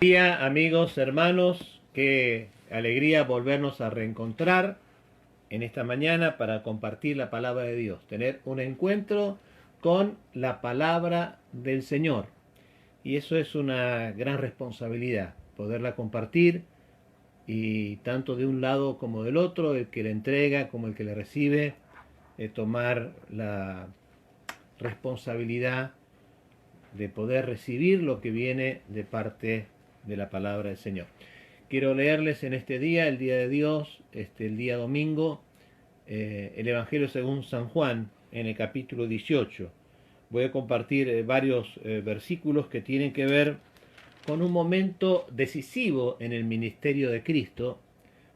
Día, amigos, hermanos, qué alegría volvernos a reencontrar en esta mañana para compartir la palabra de Dios, tener un encuentro con la palabra del Señor. Y eso es una gran responsabilidad, poderla compartir y tanto de un lado como del otro, el que la entrega como el que la recibe, tomar la responsabilidad de poder recibir lo que viene de parte de la palabra del Señor. Quiero leerles en este día, el día de Dios, el día domingo, el Evangelio según San Juan, en el capítulo 18. Voy a compartir varios versículos que tienen que ver con un momento decisivo en el ministerio de Cristo,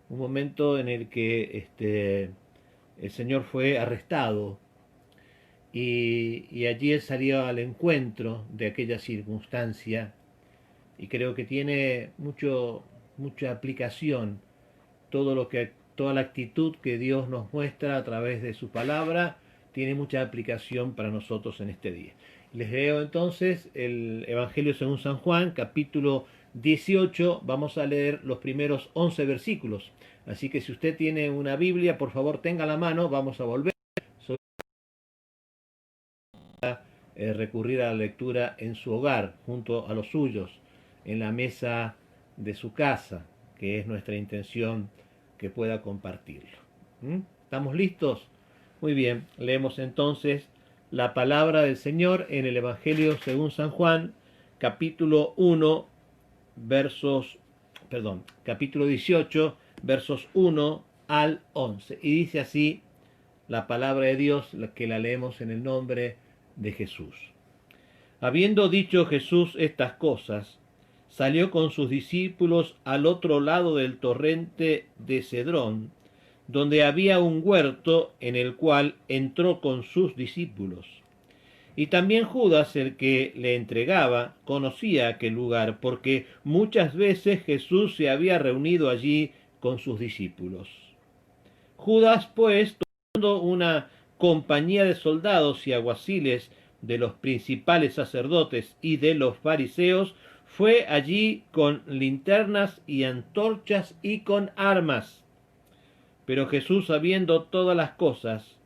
un momento en el que el Señor fue arrestado y allí él salió al encuentro de aquella circunstancia y creo que tiene mucha aplicación toda la actitud que Dios nos muestra a través de su palabra tiene mucha aplicación para nosotros en este día. Les leo entonces el Evangelio según San Juan, capítulo 18, vamos a leer los primeros 11 versículos. Así que si usted tiene una Biblia, por favor tenga la mano, vamos a volver recurrir a la lectura en su hogar, junto a los suyos, en la mesa de su casa, que es nuestra intención que pueda compartirlo. ¿Estamos listos? Muy bien, leemos entonces la palabra del Señor en el Evangelio según San Juan, capítulo 1, capítulo 18, versos 1 al 11. Y dice así la palabra de Dios, que la leemos en el nombre de Jesús. Habiendo dicho Jesús estas cosas, salió con sus discípulos al otro lado del torrente de Cedrón, donde había un huerto en el cual entró con sus discípulos. Y también Judas, el que le entregaba, conocía aquel lugar, porque muchas veces Jesús se había reunido allí con sus discípulos. Judas, pues, tomando una compañía de soldados y alguaciles de los principales sacerdotes y de los fariseos, fue allí con linternas y antorchas y con armas. Pero Jesús, sabiendo todas las cosas,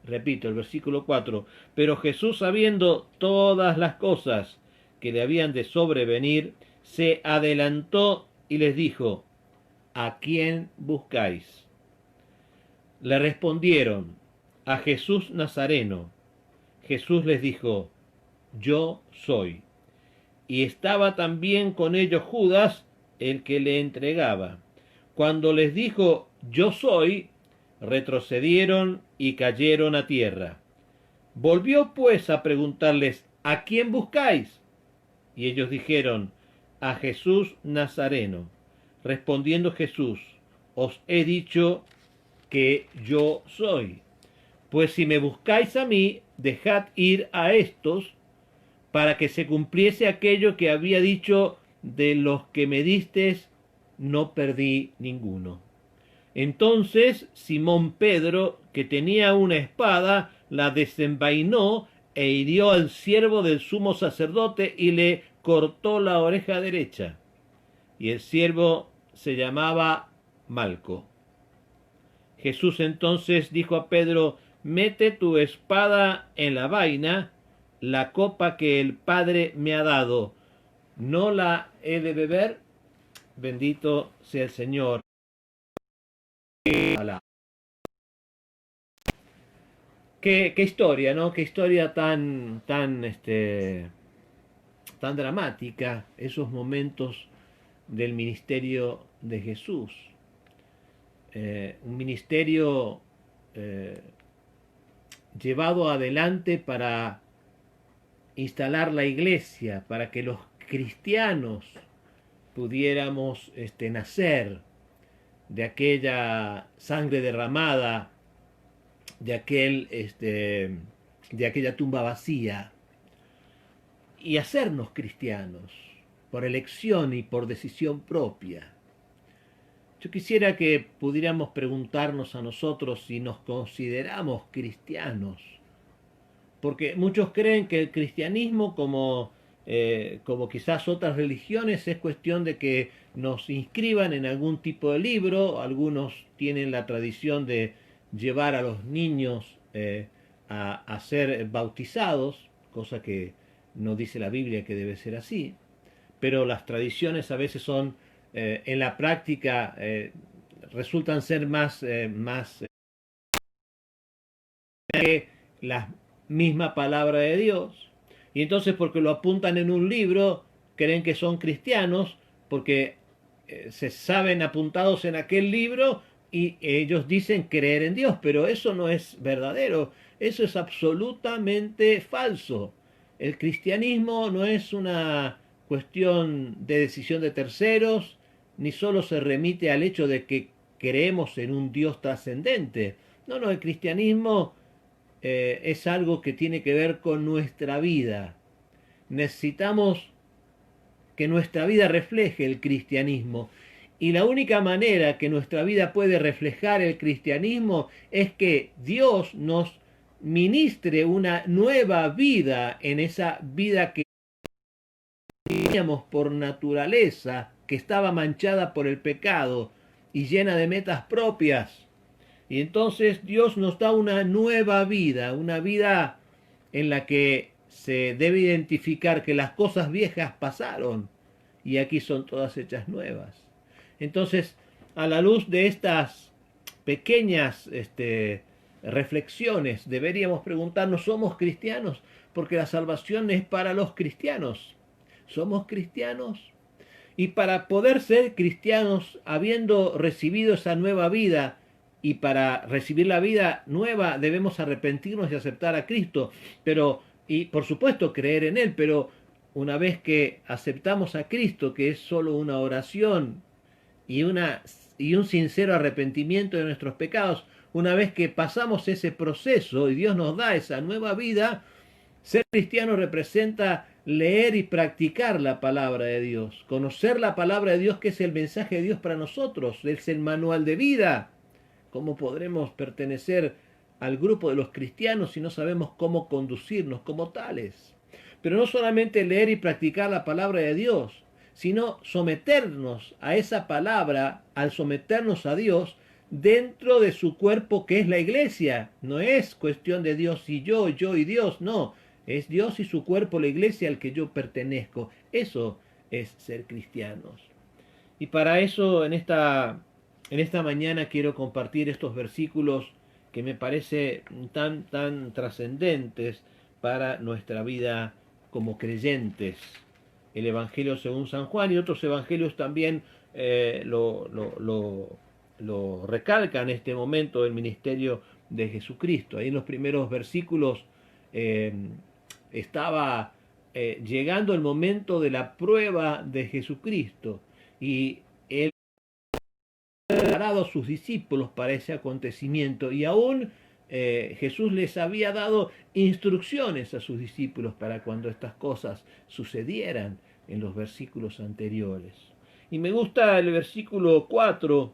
repito el versículo 4, pero Jesús, sabiendo todas las cosas que le habían de sobrevenir, se adelantó y les dijo: ¿A quién buscáis? Le respondieron: a Jesús Nazareno. Jesús les dijo: yo soy. Y estaba también con ellos Judas, el que le entregaba. Cuando les dijo: yo soy, retrocedieron y cayeron a tierra. Volvió pues a preguntarles: ¿a quién buscáis? Y ellos dijeron: a Jesús Nazareno. Respondiendo Jesús: os he dicho que yo soy. Pues si me buscáis a mí, dejad ir a estos, para que se cumpliese aquello que había dicho: de los que me distes, no perdí ninguno. Entonces Simón Pedro, que tenía una espada, la desenvainó e hirió al siervo del sumo sacerdote y le cortó la oreja derecha. Y el siervo se llamaba Malco. Jesús entonces dijo a Pedro: mete tu espada en la vaina, la copa que el Padre me ha dado, ¿no la he de beber? Bendito sea el Señor. Qué historia, ¿no? Qué historia tan dramática, esos momentos del ministerio de Jesús. Un ministerio eh, llevado adelante para instalar la iglesia, para que los cristianos pudiéramos nacer de aquella sangre derramada, de aquella tumba vacía, y hacernos cristianos por elección y por decisión propia. Yo quisiera que pudiéramos preguntarnos a nosotros si nos consideramos cristianos, porque muchos creen que el cristianismo, como como quizás otras religiones, es cuestión de que nos inscriban en algún tipo de libro. Algunos tienen la tradición de llevar a los niños a ser bautizados, cosa que no dice la Biblia que debe ser así, pero las tradiciones a veces son, en la práctica, resultan ser más que la misma palabra de Dios. Y entonces, porque lo apuntan en un libro, creen que son cristianos, porque se saben apuntados en aquel libro y ellos dicen creer en Dios, pero eso no es verdadero, eso es absolutamente falso. El cristianismo no es una cuestión de decisión de terceros, ni solo se remite al hecho de que creemos en un Dios trascendente. No, no, el cristianismo es algo que tiene que ver con nuestra vida. Necesitamos que nuestra vida refleje el cristianismo. Y la única manera que nuestra vida puede reflejar el cristianismo es que Dios nos ministre una nueva vida en esa vida que teníamos por naturaleza, que estaba manchada por el pecado y llena de metas propias. Y entonces Dios nos da una nueva vida, una vida en la que se debe identificar que las cosas viejas pasaron y aquí son todas hechas nuevas. Entonces, a la luz de estas pequeñas reflexiones, deberíamos preguntarnos, ¿somos cristianos? Porque la salvación es para los cristianos. ¿Somos cristianos? Y para poder ser cristianos, habiendo recibido esa nueva vida, y para recibir la vida nueva debemos arrepentirnos y aceptar a Cristo, y por supuesto creer en Él, pero una vez que aceptamos a Cristo, que es solo una oración y, y un sincero arrepentimiento de nuestros pecados, una vez que pasamos ese proceso y Dios nos da esa nueva vida, ser cristiano representa leer y practicar la palabra de Dios, conocer la palabra de Dios, que es el mensaje de Dios para nosotros, es el manual de vida. ¿Cómo podremos pertenecer al grupo de los cristianos si no sabemos cómo conducirnos como tales? Pero no solamente leer y practicar la palabra de Dios, sino someternos a esa palabra, al someternos a Dios dentro de su cuerpo, que es la iglesia. No es cuestión de Dios y yo y Dios, no. Es Dios y su cuerpo, la iglesia, al que yo pertenezco. Eso es ser cristianos. Y para eso en esta mañana quiero compartir estos versículos que me parece tan trascendentes para nuestra vida como creyentes. El Evangelio según San Juan y otros evangelios también lo recalcan en este momento del ministerio de Jesucristo. Ahí en los primeros versículos estaba llegando el momento de la prueba de Jesucristo y él preparado a sus discípulos para ese acontecimiento y aún Jesús les había dado instrucciones a sus discípulos para cuando estas cosas sucedieran en los versículos anteriores. Y me gusta el versículo 4,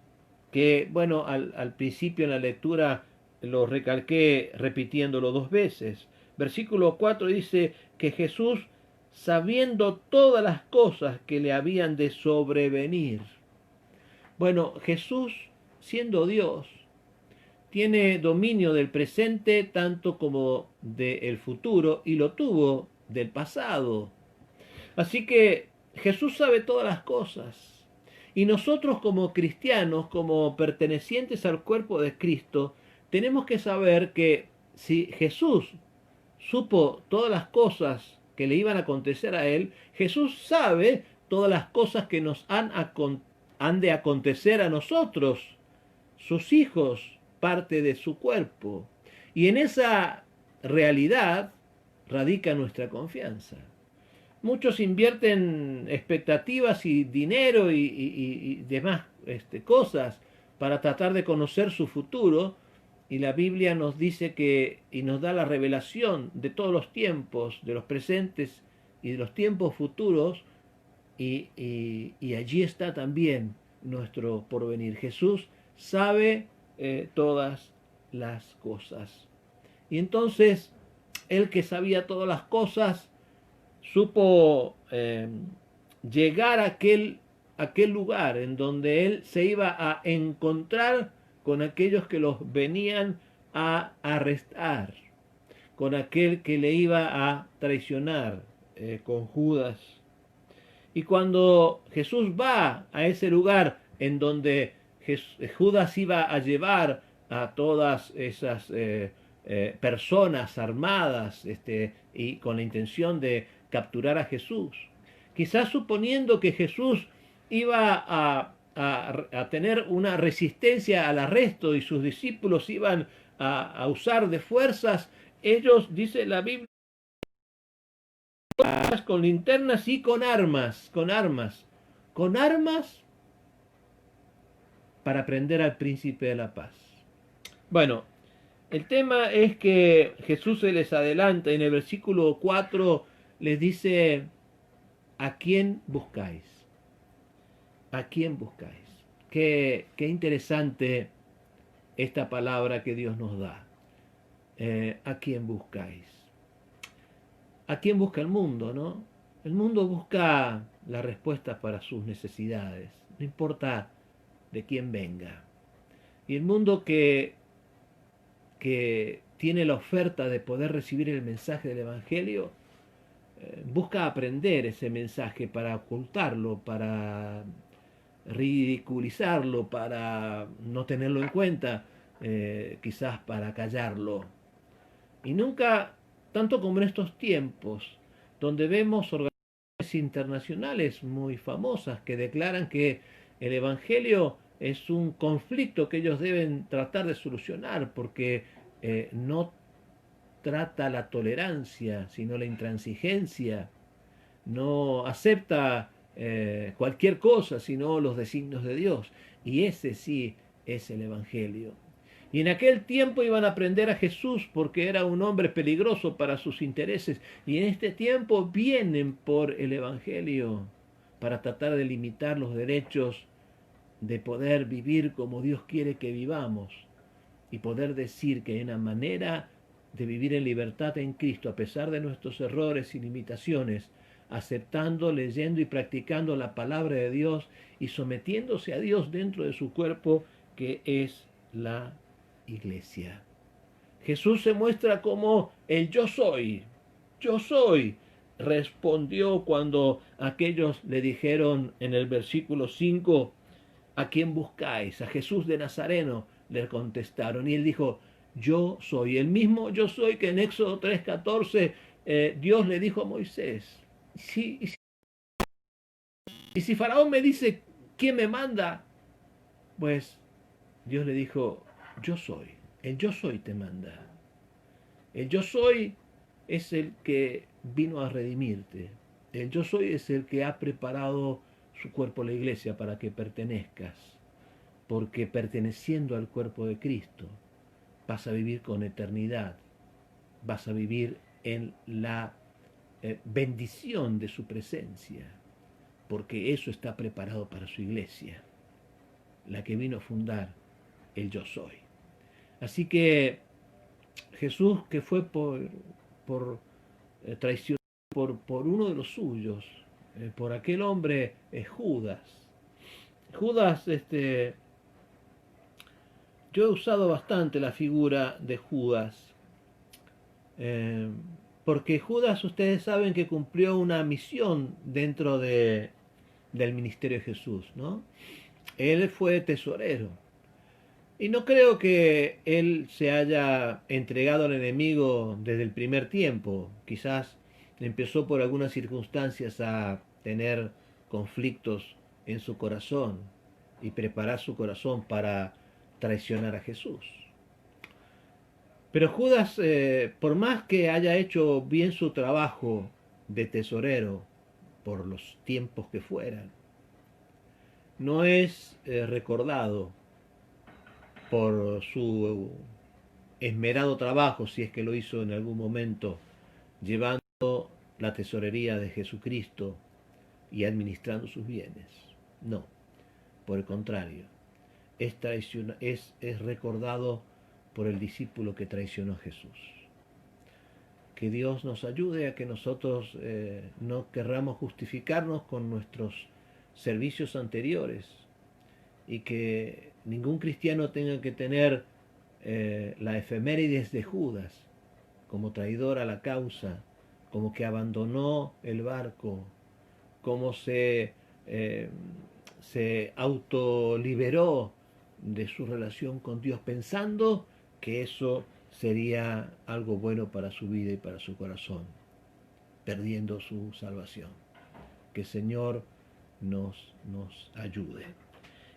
que bueno, al principio en la lectura lo recalqué repitiéndolo dos veces. Versículo 4 dice que Jesús, sabiendo todas las cosas que le habían de sobrevenir. Bueno, Jesús, siendo Dios, tiene dominio del presente tanto como del futuro y lo tuvo del pasado. Así que Jesús sabe todas las cosas. Y nosotros como cristianos, como pertenecientes al cuerpo de Cristo, tenemos que saber que si Jesús supo todas las cosas que le iban a acontecer a él, Jesús sabe todas las cosas que nos han de acontecer a nosotros, sus hijos, parte de su cuerpo. Y en esa realidad radica nuestra confianza. Muchos invierten expectativas y dinero y demás cosas para tratar de conocer su futuro, y la Biblia nos dice que, y nos da la revelación de todos los tiempos, de los presentes y de los tiempos futuros, y allí está también nuestro porvenir. Jesús sabe todas las cosas. Y entonces, él que sabía todas las cosas, supo llegar a aquel lugar en donde él se iba a encontrar con aquellos que los venían a arrestar, con aquel que le iba a traicionar, con Judas. Y cuando Jesús va a ese lugar en donde Judas iba a llevar a todas esas personas armadas, y con la intención de capturar a Jesús, quizás suponiendo que Jesús iba a tener una resistencia al arresto y sus discípulos iban a usar de fuerzas, ellos, dice la Biblia, con linternas y con armas para prender al príncipe de la paz. Bueno, el tema es que Jesús se les adelanta y en el versículo 4 les dice: ¿a quién buscáis? ¿A quién buscáis? Qué interesante esta palabra que Dios nos da. ¿A quién buscáis? ¿A quién busca el mundo, no? El mundo busca las respuestas para sus necesidades, no importa de quién venga. Y el mundo que tiene la oferta de poder recibir el mensaje del Evangelio, busca aprender ese mensaje para ocultarlo, para ridiculizarlo, para no tenerlo en cuenta, quizás para callarlo. Y nunca, tanto como en estos tiempos, donde vemos organizaciones internacionales muy famosas que declaran que el Evangelio es un conflicto que ellos deben tratar de solucionar, porque no trata la tolerancia, sino la intransigencia, no acepta cualquier cosa, sino los designios de Dios. Y ese sí es el Evangelio. Y en aquel tiempo iban a prender a Jesús porque era un hombre peligroso para sus intereses. Y en este tiempo vienen por el Evangelio para tratar de limitar los derechos de poder vivir como Dios quiere que vivamos y poder decir que hay una manera de vivir en libertad en Cristo a pesar de nuestros errores y limitaciones, aceptando, leyendo y practicando la palabra de Dios y sometiéndose a Dios dentro de su cuerpo, que es la iglesia. Jesús se muestra como el yo soy. Yo soy, respondió cuando aquellos le dijeron en el versículo 5: ¿a quién buscáis? A Jesús de Nazareno, le contestaron. Y él dijo: yo soy. El mismo yo soy que en Éxodo 3:14 Dios le dijo a Moisés. Y si Faraón me dice: ¿quién me manda? Pues Dios le dijo: yo soy. El yo soy te manda. El yo soy es el que vino a redimirte. El yo soy es el que ha preparado su cuerpo, la iglesia, para que pertenezcas. Porque perteneciendo al cuerpo de Cristo vas a vivir con eternidad, vas a vivir en la bendición de su presencia, porque eso está preparado para su iglesia, la que vino a fundar el yo soy. Así que Jesús, que fue por traición por uno de los suyos, por aquel hombre Judas. Judas, yo he usado bastante la figura de Judas, porque Judas, ustedes saben que cumplió una misión dentro del ministerio de Jesús, ¿no? Él fue tesorero. Y no creo que él se haya entregado al enemigo desde el primer tiempo. Quizás empezó por algunas circunstancias a tener conflictos en su corazón y preparar su corazón para traicionar a Jesús. Pero Judas, por más que haya hecho bien su trabajo de tesorero por los tiempos que fueran, no es recordado por su esmerado trabajo, si es que lo hizo en algún momento, llevando la tesorería de Jesucristo y administrando sus bienes. No, por el contrario, es recordado por el discípulo que traicionó a Jesús, Que Dios nos ayude a que nosotros no querramos justificarnos con nuestros servicios anteriores y que ningún cristiano tenga que tener la efemérides de Judas como traidor a la causa, como que abandonó el barco, como se autoliberó de su relación con Dios pensando que eso sería algo bueno para su vida y para su corazón, perdiendo su salvación. Que el Señor nos ayude.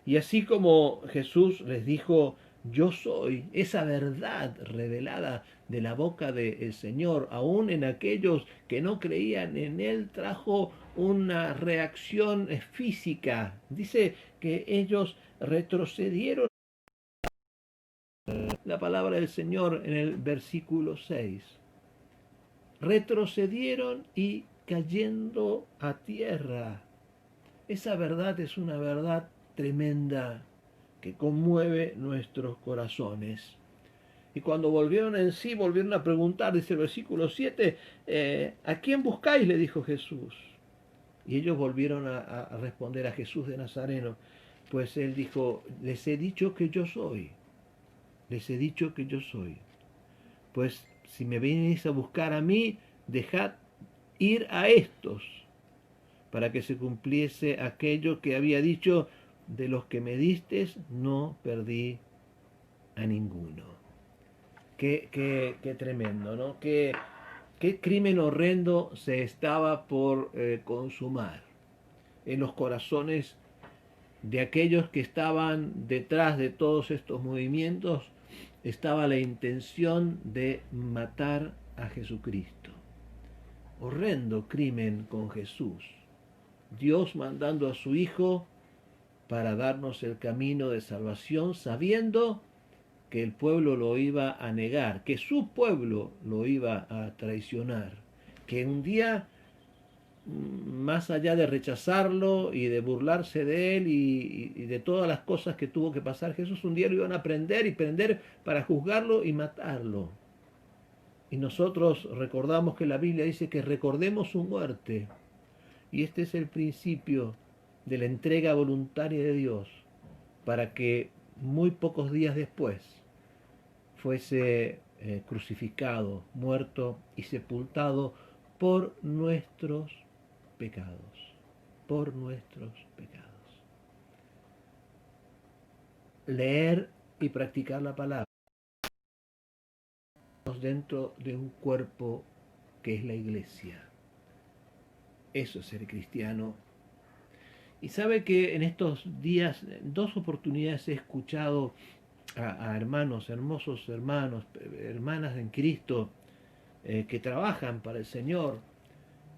Y así como Jesús les dijo, yo soy, esa verdad revelada de la boca del Señor, aún en aquellos que no creían en Él, trajo una reacción física. Dice que ellos retrocedieron. La palabra del Señor en el versículo 6. Retrocedieron y cayendo a tierra. Esa verdad es una verdad tremenda que conmueve nuestros corazones. Y cuando volvieron en sí, volvieron a preguntar, dice el versículo 7, ¿a quién buscáis? Le dijo Jesús. Y ellos volvieron a responder a Jesús de Nazareno. Pues él dijo, les he dicho que yo soy. Les he dicho que yo soy. Pues si me venís a buscar a mí, dejad ir a estos, para que se cumpliese aquello que había dicho, de los que me distes no perdí a ninguno. Qué tremendo, ¿no? Qué crimen horrendo se estaba por consumar en los corazones de aquellos que estaban detrás de todos estos movimientos. Estaba la intención de matar a Jesucristo. Horrendo crimen con Jesús. Dios mandando a su Hijo para darnos el camino de salvación, sabiendo que el pueblo lo iba a negar, que su pueblo lo iba a traicionar, que un día, más allá de rechazarlo y de burlarse de él y de todas las cosas que tuvo que pasar Jesús, un día lo iban a prender y prender para juzgarlo y matarlo. Y nosotros recordamos que la Biblia dice que recordemos su muerte. Y este es el principio de la entrega voluntaria de Dios, para que muy pocos días después fuese crucificado, muerto y sepultado por nuestros pecados, por nuestros pecados. Leer y practicar la palabra dentro de un cuerpo que es la iglesia. Eso es ser cristiano. Y sabe que en estos días, en 2 oportunidades he escuchado a hermanos, hermosos hermanos, hermanas en Cristo, que trabajan para el Señor.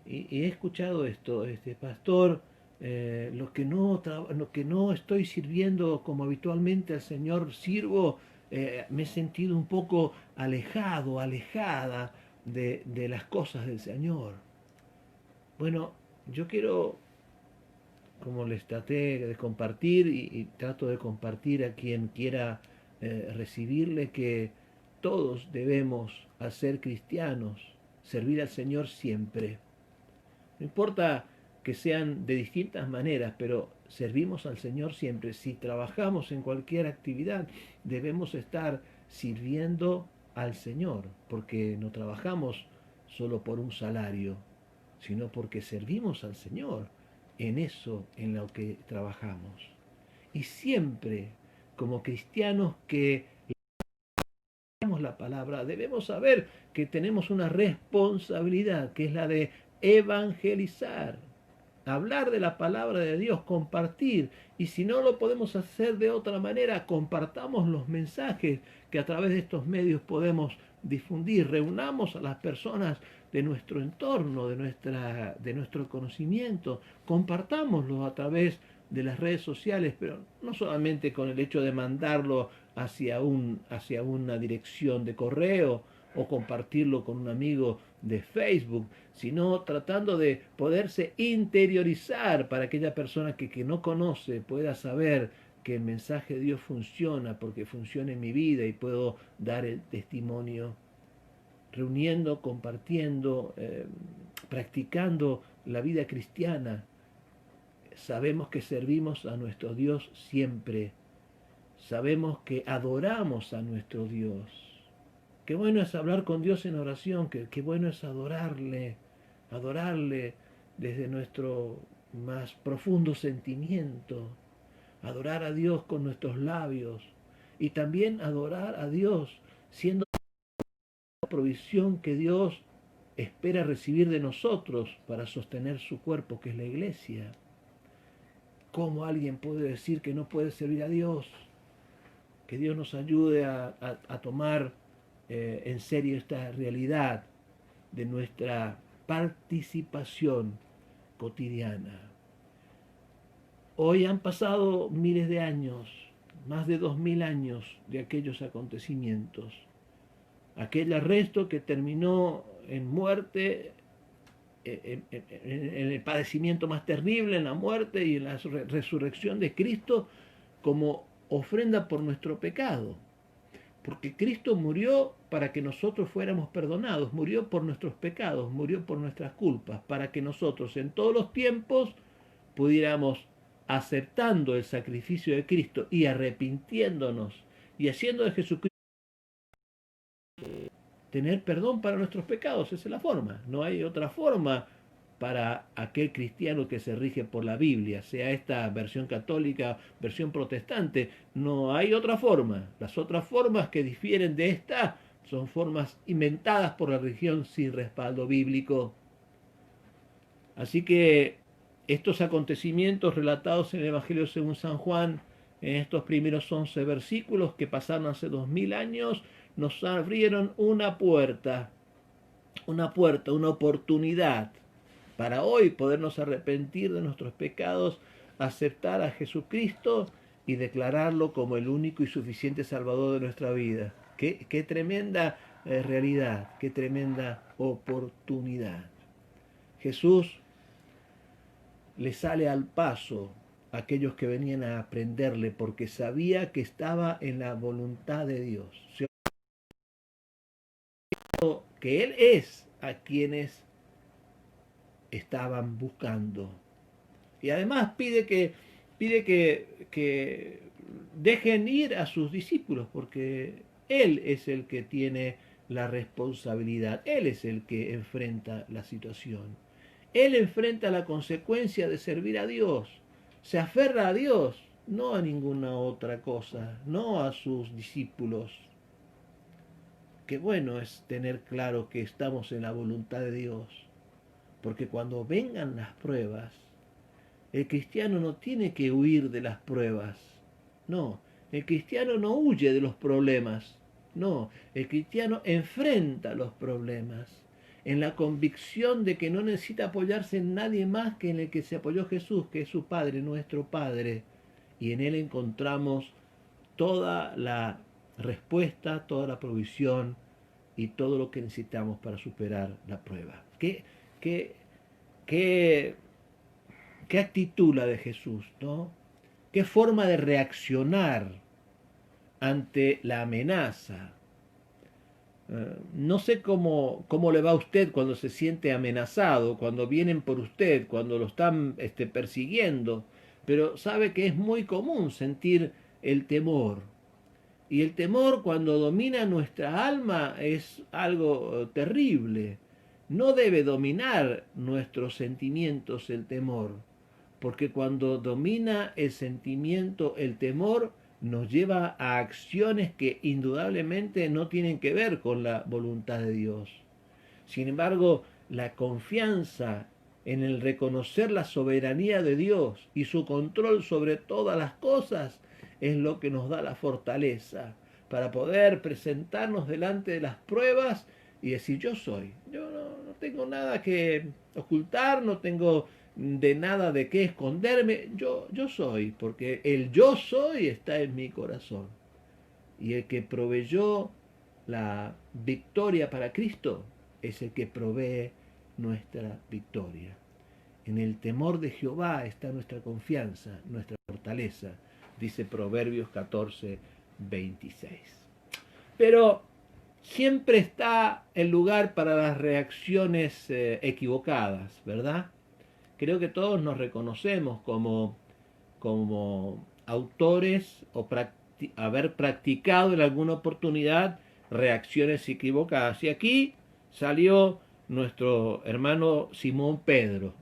Y he escuchado esto, pastor, lo que no estoy sirviendo como habitualmente al Señor sirvo, me he sentido un poco alejado, alejada de las cosas del Señor. Bueno, yo quiero, como les traté de compartir y trato de compartir a quien quiera recibirle, que todos debemos, al ser cristianos, servir al Señor siempre. No importa que sean de distintas maneras, pero servimos al Señor siempre. Si trabajamos en cualquier actividad, debemos estar sirviendo al Señor, porque no trabajamos solo por un salario, sino porque servimos al Señor en eso en lo que trabajamos. Y siempre, como cristianos que leemos la palabra, debemos saber que tenemos una responsabilidad, que es la de evangelizar, hablar de la palabra de Dios, compartir. Y si no lo podemos hacer de otra manera, compartamos los mensajes que a través de estos medios podemos difundir. Reunamos a las personas de nuestro entorno, de nuestro conocimiento, compartámoslo a través de las redes sociales, pero no solamente con el hecho de mandarlo hacia una dirección de correo o compartirlo con un amigo de Facebook, sino tratando de poderse interiorizar para aquella persona que no conoce pueda saber que el mensaje de Dios funciona, porque funciona en mi vida y puedo dar el testimonio. reuniendo, compartiendo, practicando la vida cristiana, sabemos que servimos a nuestro Dios siempre. Sabemos que adoramos a nuestro Dios. Qué bueno es hablar con Dios en oración, qué bueno es adorarle desde nuestro más profundo sentimiento, adorar a Dios con nuestros labios y también adorar a Dios siendo la provisión que Dios espera recibir de nosotros para sostener su cuerpo, que es la iglesia. ¿Cómo alguien puede decir que no puede servir a Dios? Que Dios nos ayude a tomar en serio esta realidad de nuestra participación cotidiana. Hoy han pasado miles de años, más de 2000 años de aquellos acontecimientos. Aquel arresto que terminó en muerte, en el padecimiento más terrible, en la muerte y en la resurrección de Cristo como ofrenda por nuestro pecado. Porque Cristo murió para que nosotros fuéramos perdonados, murió por nuestros pecados, murió por nuestras culpas, para que nosotros en todos los tiempos pudiéramos, aceptando el sacrificio de Cristo y arrepintiéndonos y haciendo de Jesucristo, tener perdón para nuestros pecados. Esa es la forma. No hay otra forma para aquel cristiano que se rige por la Biblia, sea esta versión católica, versión protestante. No hay otra forma. Las otras formas que difieren de esta son formas inventadas por la religión sin respaldo bíblico. Así que estos acontecimientos relatados en el Evangelio según San Juan, en estos primeros 11 versículos que pasaron hace 2000 años, nos abrieron una puerta, una oportunidad para hoy podernos arrepentir de nuestros pecados, aceptar a Jesucristo y declararlo como el único y suficiente Salvador de nuestra vida. Qué tremenda realidad, qué tremenda oportunidad. Jesús le sale al paso a aquellos que venían a aprenderle porque sabía que estaba en la voluntad de Dios. Que Él es a quienes estaban buscando. Y además pide que dejen ir a sus discípulos porque Él es el que tiene la responsabilidad, Él es el que enfrenta la situación. Él enfrenta la consecuencia de servir a Dios, se aferra a Dios, no a ninguna otra cosa, no a sus discípulos. Qué bueno es tener claro que estamos en la voluntad de Dios, porque cuando vengan las pruebas, el cristiano no tiene que huir de las pruebas, no, el cristiano no huye de los problemas, no, el cristiano enfrenta los problemas en la convicción de que no necesita apoyarse en nadie más que en el que se apoyó Jesús, que es su Padre, nuestro Padre, y en Él encontramos toda la respuesta, toda la provisión y todo lo que necesitamos para superar la prueba. ¿Qué actitud la de Jesús, ¿no? ¿Qué forma de reaccionar ante la amenaza? No sé cómo le va a usted cuando se siente amenazado, cuando vienen por usted, cuando lo están persiguiendo, pero sabe que es muy común sentir el temor. Y el temor cuando domina nuestra alma es algo terrible. No debe dominar nuestros sentimientos el temor, porque cuando domina el sentimiento el temor, nos lleva a acciones que indudablemente no tienen que ver con la voluntad de Dios. Sin embargo, la confianza en el reconocer la soberanía de Dios y su control sobre todas las cosas es lo que nos da la fortaleza para poder presentarnos delante de las pruebas y decir yo soy. Yo no tengo nada que ocultar, no tengo de nada de qué esconderme, yo soy, porque el yo soy está en mi corazón. Y el que proveyó la victoria para Cristo es el que provee nuestra victoria. En el temor de Jehová está nuestra confianza, nuestra fortaleza, dice Proverbios 14, 26. Pero siempre está el lugar para las reacciones equivocadas, ¿verdad? Creo que todos nos reconocemos como autores o haber practicado en alguna oportunidad reacciones equivocadas. Y aquí salió nuestro hermano Simón Pedro.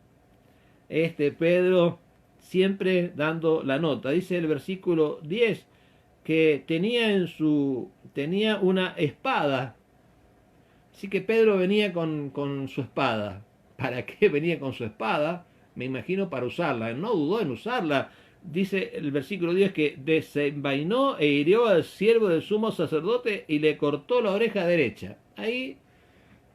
Este Pedro siempre dando la nota. Dice el versículo 10 que tenía una espada. Así que Pedro venía con su espada. ¿Para qué venía con su espada? Me imagino para usarla. No dudó en usarla. Dice el versículo 10 que desenvainó e hirió al siervo del sumo sacerdote y le cortó la oreja derecha. Ahí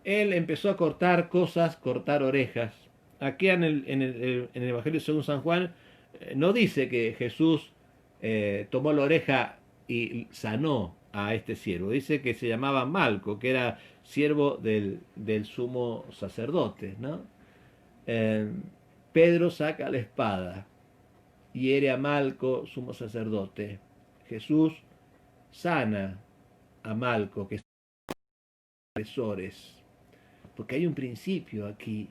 él empezó a cortar cosas, cortar orejas. Aquí en el Evangelio según San Juan no dice que Jesús tomó la oreja y sanó a este siervo. Dice que se llamaba Malco, que era siervo del sumo sacerdote, ¿no? Eh, Pedro saca la espada, hiere a Malco, sumo sacerdote. Jesús sana a Malco, que es agresores. Porque hay un principio aquí.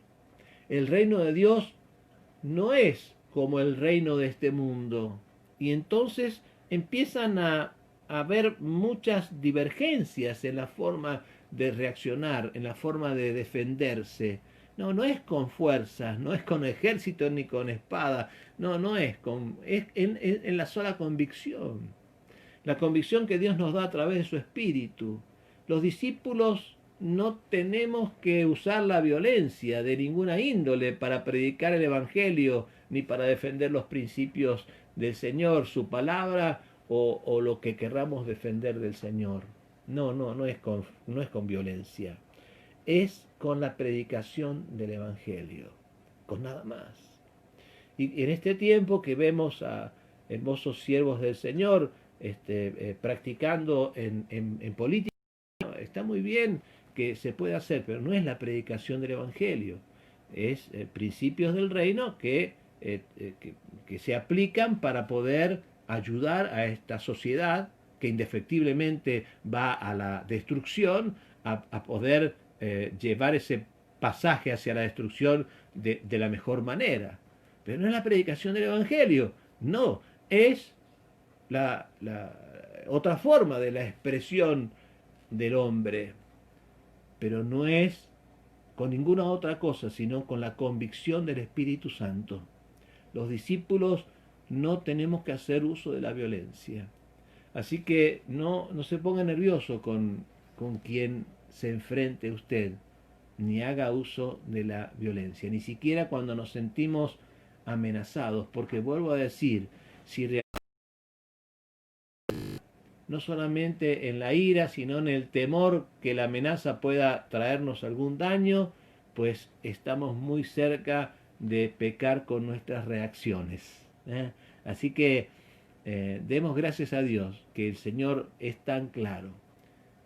El reino de Dios no es como el reino de este mundo. Y entonces empiezan a haber muchas divergencias en la forma de reaccionar, en la forma de defenderse. No, no es con fuerzas, no es con ejército ni con espada, no es en la sola convicción. La convicción que Dios nos da a través de su Espíritu. Los discípulos no tenemos que usar la violencia de ninguna índole para predicar el Evangelio, ni para defender los principios del Señor, su palabra o lo que querramos defender del Señor. No es con violencia. Es con la predicación del Evangelio, con nada más. Y en este tiempo que vemos a hermosos siervos del Señor practicando en política, está muy bien que se puede hacer, pero no es la predicación del Evangelio. Es principios del reino que se aplican para poder ayudar a esta sociedad que indefectiblemente va a la destrucción, a poder llevar ese pasaje hacia la destrucción de la mejor manera. Pero no es la predicación del Evangelio, no, es la otra forma de la expresión del hombre, pero no es con ninguna otra cosa, sino con la convicción del Espíritu Santo. Los discípulos no tenemos que hacer uso de la violencia. Así que no se ponga nervioso con quien se enfrente a usted, ni haga uso de la violencia, ni siquiera cuando nos sentimos amenazados, porque vuelvo a decir, si no solamente en la ira, sino en el temor que la amenaza pueda traernos algún daño, pues estamos muy cerca de pecar con nuestras reacciones. Así que demos gracias a Dios que el Señor es tan claro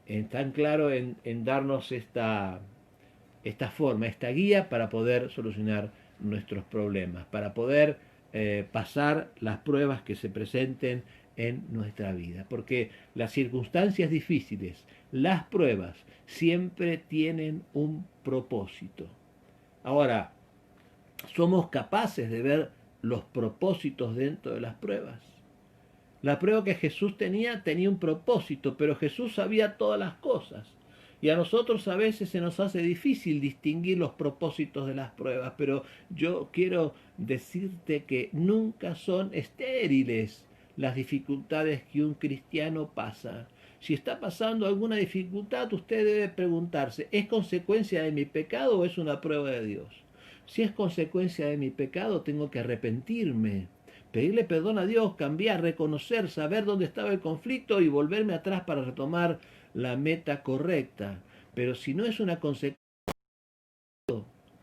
en darnos esta forma, esta guía para poder solucionar nuestros problemas, para poder pasar las pruebas que se presenten en nuestra vida. Porque las circunstancias difíciles, las pruebas, siempre tienen un propósito. Ahora, ¿somos capaces de ver los propósitos dentro de las pruebas? La prueba que Jesús tenía un propósito, pero Jesús sabía todas las cosas. Y a nosotros a veces se nos hace difícil distinguir los propósitos de las pruebas, pero yo quiero decirte que nunca son estériles las dificultades que un cristiano pasa. Si está pasando alguna dificultad, usted debe preguntarse, ¿es consecuencia de mi pecado o es una prueba de Dios? Si es consecuencia de mi pecado, tengo que arrepentirme, pedirle perdón a Dios, cambiar, reconocer, saber dónde estaba el conflicto y volverme atrás para retomar la meta correcta. Pero si no es una consecuencia,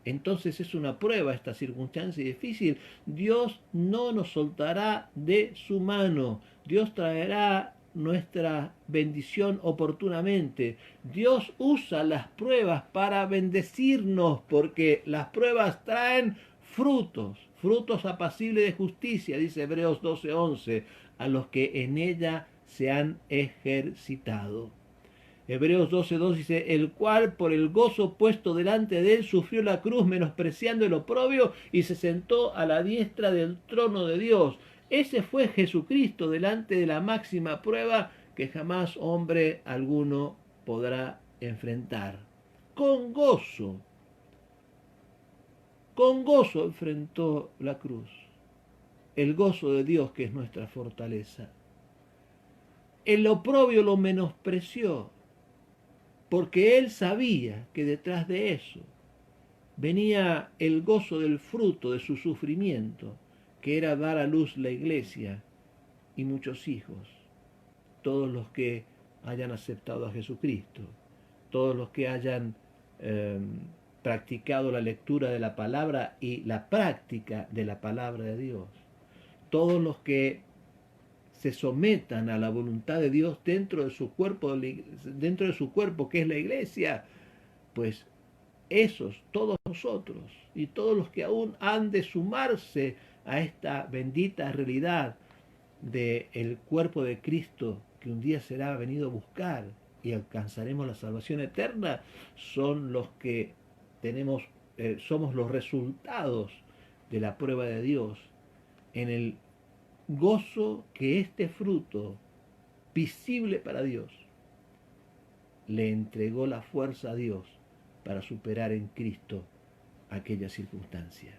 entonces es una prueba esta circunstancia difícil. Dios no nos soltará de su mano. Dios traerá nuestra bendición oportunamente. Dios usa las pruebas para bendecirnos, porque las pruebas traen frutos apacibles de justicia, dice Hebreos 12:11, a los que en ella se han ejercitado. Hebreos 12:2 dice, el cual por el gozo puesto delante de él sufrió la cruz, menospreciando el oprobio, y se sentó a la diestra del trono de Dios. Ese fue Jesucristo delante de la máxima prueba que jamás hombre alguno podrá enfrentar. Con gozo enfrentó la cruz. El gozo de Dios, que es nuestra fortaleza. El oprobio lo menospreció, porque él sabía que detrás de eso venía el gozo del fruto de su sufrimiento, que era dar a luz la iglesia y muchos hijos, todos los que hayan aceptado a Jesucristo, todos los que hayan practicado la lectura de la palabra y la práctica de la palabra de Dios, todos los que se sometan a la voluntad de Dios dentro de su cuerpo, que es la iglesia, pues esos, todos nosotros y todos los que aún han de sumarse a esta bendita realidad del cuerpo de Cristo que un día será venido a buscar y alcanzaremos la salvación eterna, son los que somos los resultados de la prueba de Dios en el gozo que este fruto visible para Dios le entregó la fuerza a Dios para superar en Cristo aquella circunstancia.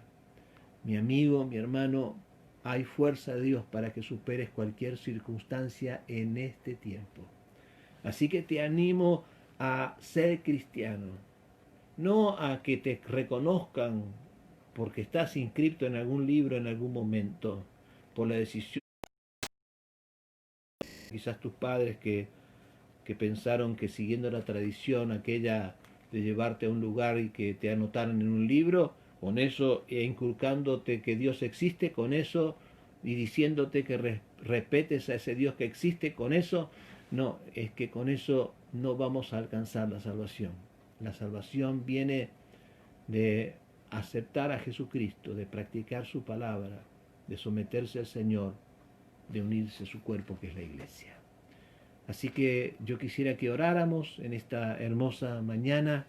Mi amigo, mi hermano, hay fuerza de Dios para que superes cualquier circunstancia en este tiempo. Así que te animo a ser cristiano, no a que te reconozcan porque estás inscrito en algún libro en algún momento, por la decisión, quizás tus padres que pensaron que siguiendo la tradición aquella de llevarte a un lugar y que te anotaran en un libro, con eso e inculcándote que Dios existe, con eso y diciéndote que respetes a ese Dios que existe, con eso, no, es que con eso no vamos a alcanzar la salvación. La salvación viene de aceptar a Jesucristo, de practicar su palabra, de someterse al Señor, de unirse a su cuerpo que es la iglesia. Así que yo quisiera que oráramos en esta hermosa mañana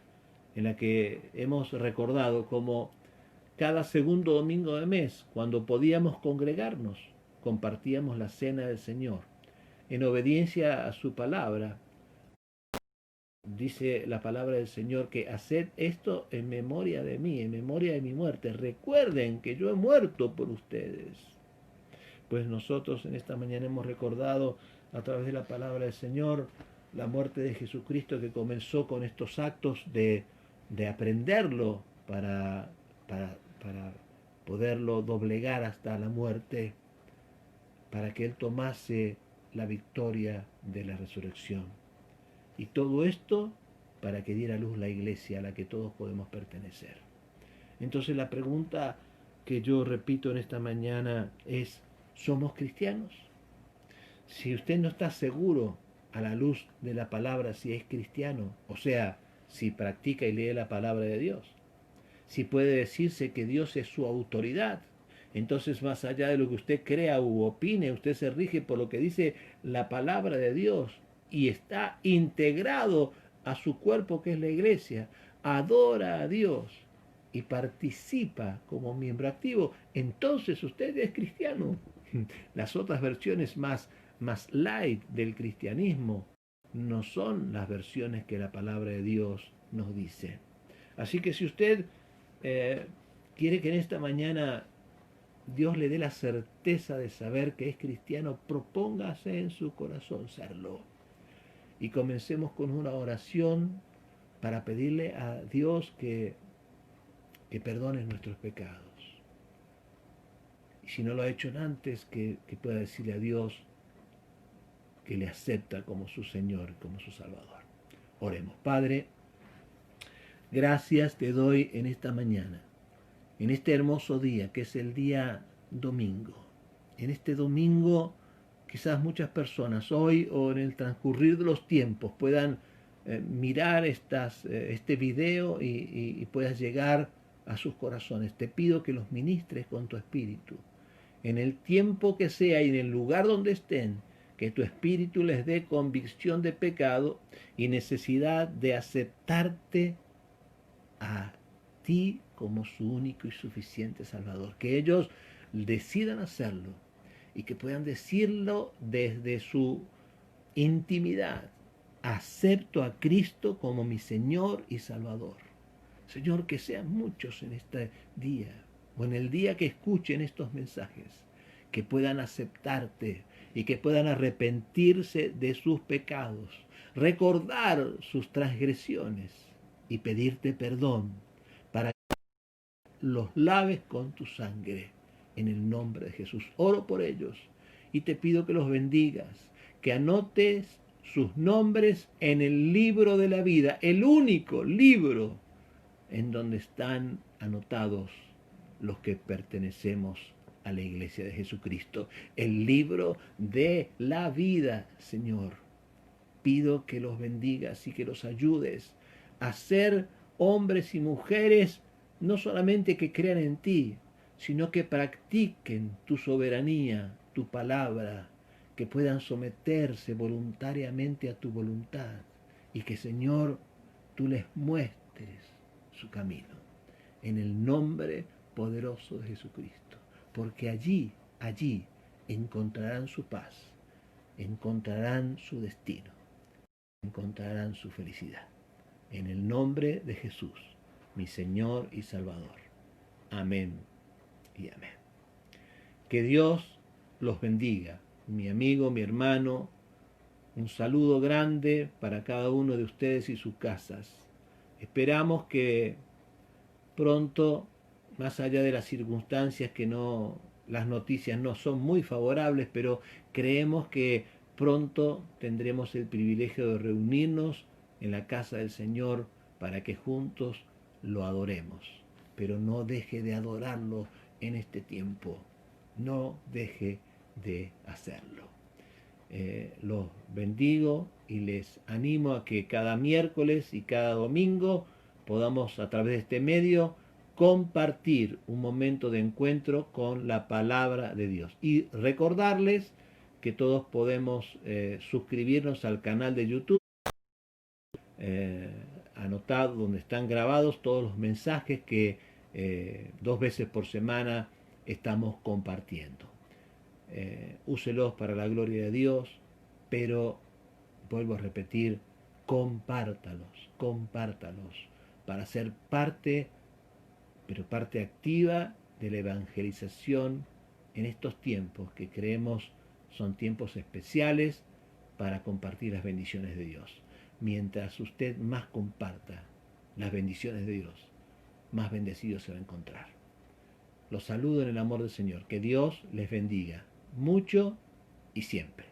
en la que hemos recordado como cada segundo domingo de mes, cuando podíamos congregarnos, compartíamos la cena del Señor. En obediencia a su palabra, dice la palabra del Señor que haced esto en memoria de mí, en memoria de mi muerte. Recuerden que yo he muerto por ustedes. Pues nosotros en esta mañana hemos recordado a través de la palabra del Señor la muerte de Jesucristo, que comenzó con estos actos de aprenderlo para poderlo doblegar hasta la muerte, para que Él tomase la victoria de la resurrección. Y todo esto para que diera luz la iglesia a la que todos podemos pertenecer. Entonces la pregunta que yo repito en esta mañana es, ¿somos cristianos? Si usted no está seguro a la luz de la palabra si es cristiano, o sea, si practica y lee la palabra de Dios, si puede decirse que Dios es su autoridad, entonces más allá de lo que usted crea u opine, usted se rige por lo que dice la palabra de Dios y está integrado a su cuerpo que es la iglesia, adora a Dios y participa como miembro activo, entonces usted es cristiano. Las otras versiones más light del cristianismo no son las versiones que la palabra de Dios nos dice. Así que si usted quiere que en esta mañana Dios le dé la certeza de saber que es cristiano, propóngase en su corazón serlo. Y comencemos con una oración para pedirle a Dios que perdone nuestros pecados. Y si no lo ha hecho antes, que pueda decirle a Dios que le acepta como su Señor, como su Salvador. Oremos. Padre, gracias te doy en esta mañana, en este hermoso día que es el día domingo. En este domingo quizás muchas personas hoy o en el transcurrir de los tiempos puedan mirar este video y puedas llegar a sus corazones. Te pido que los ministres con tu espíritu, en el tiempo que sea y en el lugar donde estén, que tu espíritu les dé convicción de pecado y necesidad de aceptarte a ti como su único y suficiente Salvador. Que ellos decidan hacerlo y que puedan decirlo desde su intimidad. Acepto a Cristo como mi Señor y Salvador. Señor, que sean muchos en este día o en el día que escuchen estos mensajes, que puedan aceptarte y que puedan arrepentirse de sus pecados, recordar sus transgresiones y pedirte perdón para que los laves con tu sangre. En el nombre de Jesús oro por ellos y te pido que los bendigas, que anotes sus nombres en el libro de la vida, el único libro en donde están anotados los que pertenecemos a la iglesia de Jesucristo, el libro de la vida, Señor. Pido que los bendigas y que los ayudes a ser hombres y mujeres no solamente que crean en ti, sino que practiquen tu soberanía, tu palabra, que puedan someterse voluntariamente a tu voluntad y que, Señor, tú les muestres su camino. En el nombre poderoso de Jesucristo. Porque allí encontrarán su paz, encontrarán su destino, encontrarán su felicidad. En el nombre de Jesús, mi Señor y Salvador. Amén y amén. Que Dios los bendiga. Mi amigo, mi hermano, un saludo grande para cada uno de ustedes y sus casas. Esperamos que pronto, más allá de las circunstancias que las noticias no son muy favorables, pero creemos que pronto tendremos el privilegio de reunirnos en la casa del Señor para que juntos lo adoremos. Pero no deje de adorarlo en este tiempo. No deje de hacerlo. Los bendigo y les animo a que cada miércoles y cada domingo podamos a través de este medio compartir un momento de encuentro con la palabra de Dios. Y recordarles que todos podemos suscribirnos al canal de YouTube, anotado donde están grabados todos los mensajes que 2 veces por semana estamos compartiendo. Úselos para la gloria de Dios, pero vuelvo a repetir, compártalos para ser parte, pero parte activa de la evangelización en estos tiempos que creemos son tiempos especiales para compartir las bendiciones de Dios. Mientras usted más comparta las bendiciones de Dios, más bendecido se va a encontrar. Los saludo en el amor del Señor. Que Dios les bendiga mucho y siempre.